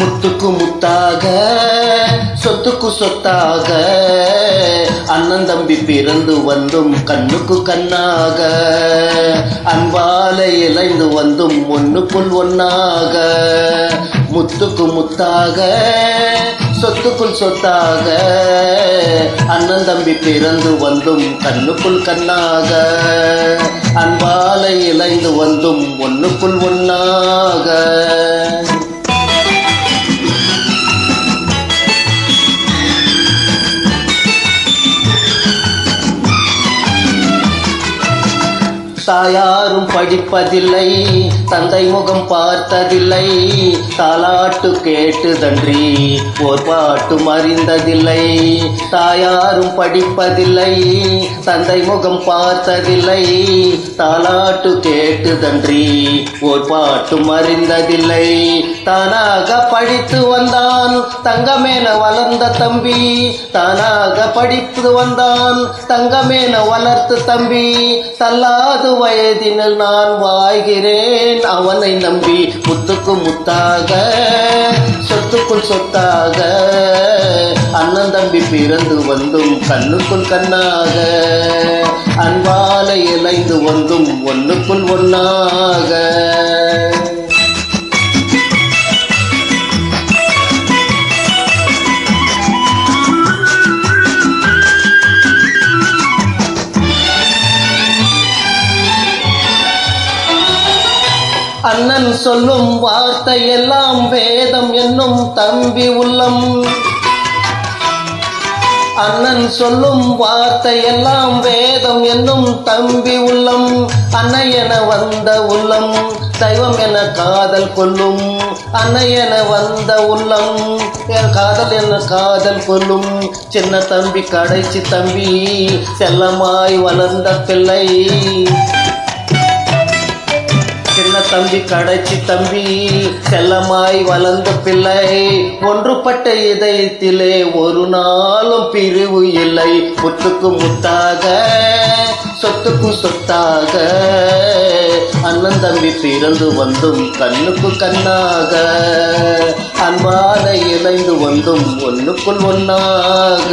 முத்துக்கு முத்தாக சொத்துக்கு சொத்தாக அண்ணன் தம்பி பிறந்து வந்தும் கண்ணுக்கு கண்ணாக அன்பால இளைந்து வந்தும் ஒண்ணுக்குள் ஒன்னாக முத்துக்கு முத்தாக சொத்துக்குள் சொத்தாக அண்ணன் தம்பி பிறந்து வந்தும் கண்ணுக்குள் கண்ணாக அன்பால இளைந்து வந்தும் ஒண்ணுக்குள் ஒன்னாக தாயாரும் படிப்பதில்லை தந்தை முகம் பார்த்ததில்லை தாலாட்டு கேட்டுதன்றி ஓர் பாட்டும் அறிந்ததில்லை தாயாரும் படிப்பதில்லை தந்தை முகம் பார்த்ததில்லை தாலாட்டு கேட்டுதன்றி ஓர் பாட்டும் அறிந்ததில்லை தானாக படித்து வந்தான் தங்கமேன வளர்ந்த தம்பி தானாக படித்து வந்தான் தங்கமேன வளர்த்து தம்பி தள்ளாது வயதினில் நான் வாழ்கிறேன் அவனை நம்பி முத்துக்கு முத்தாக சொத்துக்குள் சொத்தாக அண்ணன் தம்பி பிறந்து வந்தும் கண்ணுக்குள் கண்ணாக அன்பால இளைந்து வந்தும் ஒண்ணுக்குள் ஒன்னாக அண்ணன் சொல்லும் வார்த்தை எல்லாம் வேதம் என்னும் தம்பி உள்ளம் அண்ணன் சொல்லும் வார்த்தை எல்லாம் வேதம் என்னும் தம்பி உள்ளம் அன்னை என வந்த உள்ளம் தெய்வம் என காதல் கொள்ளும் அன்னை என வந்த உள்ளம் காதல் என காதல் கொள்ளும் சின்ன தம்பி கடைசி தம்பி செல்லமாய் வளர்ந்த பிள்ளை சின்ன தம்பி கடைச்சி தம்பி செல்லமாய் வளர்ந்த பிள்ளை ஒன்றுபட்ட இதயத்திலே ஒரு நாளும் பிரிவு இல்லை முத்துக்கு முத்தாக சொத்துக்கு சொத்தாக அண்ணன் தம்பி பிறந்து வந்தும் கண்ணுக்கு கண்ணாக அன்பால இணைந்து வந்தும் ஒண்ணுக்குள் ஒன்னாக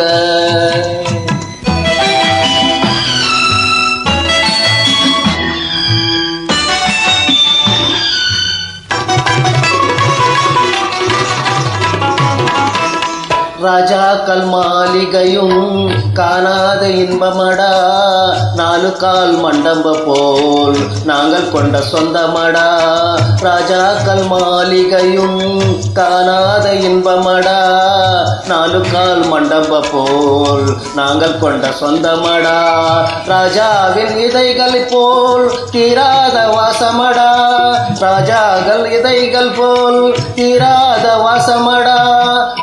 ராஜாக்கள் மாளிகையும் காணாத இன்பமடா நாலு கால் மண்டப போல் நாங்கள் கொண்ட சொந்தமடா ராஜாக்கள் மாளிகையும் காணாத இன்பமடா நாலு கால் மண்டப போல் நாங்கள் கொண்ட சொந்தமடா ராஜாவின் இதைகள் போல் தீராத வாசமடா ராஜாக்கள் இதைகள் போல் தீராத வாசமடா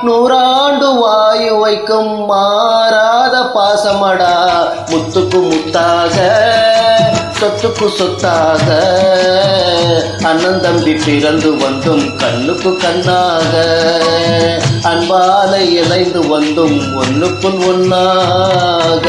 நூறாண்டு வாயு வைக்கும் மாறாத பாசமடா முத்துக்கு முத்தாக சொத்துக்கு சொத்தாக அண்ணன் தம்பி பிறந்து வந்தும் கண்ணுக்கு கண்ணாக அன்பால இணைந்து வந்தும் ஒண்ணுக்குள் ஒன்னாக